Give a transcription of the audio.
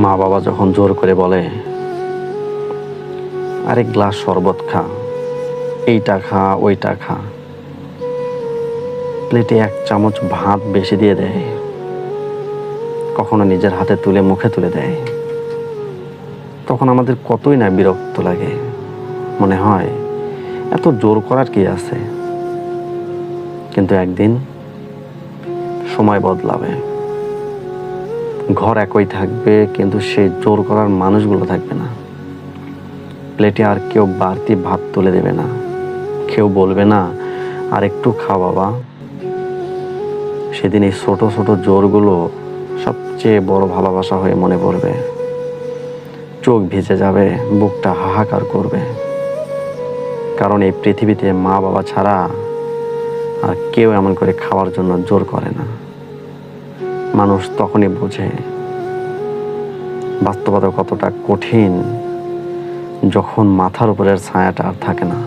মা বাবা যখন জোর করে বলে আরেক গ্লাস শরবত খা, এইটা খা ওইটা খা, প্লেটে 1 চামচ ভাত বেশি দিয়ে দেয়, কখনো নিজের হাতে তুলে মুখে তুলে দেয়, তখন আমাদের কতই না বিরক্ত লাগে। মনে হয় এত জোর করার কি আছে। কিন্তু একদিন সময় বদলাবে, ঘর একই থাকবে, কিন্তু সেই জোর করার মানুষগুলো থাকবে না। প্লেটে আর কেউ বাড়তি ভাত তুলে দেবে না, কেউ বলবে না আর একটু খা বাবা। সেদিন এই ছোট ছোট জোরগুলো সবচেয়ে বড় ভালোবাসা হয়ে মনে পড়বে। চোখ ভিজে যাবে, বুকটা হাহাকার করবে, কারণ এই পৃথিবীতে মা বাবা ছাড়া আর কেউ এমন করে খাওয়ার জন্য জোর করে না। মানুষ তখনই বোঝে বাস্তবতা কতটা কঠিন, যখন মাথার উপরের ছায়াটা আর থাকে না।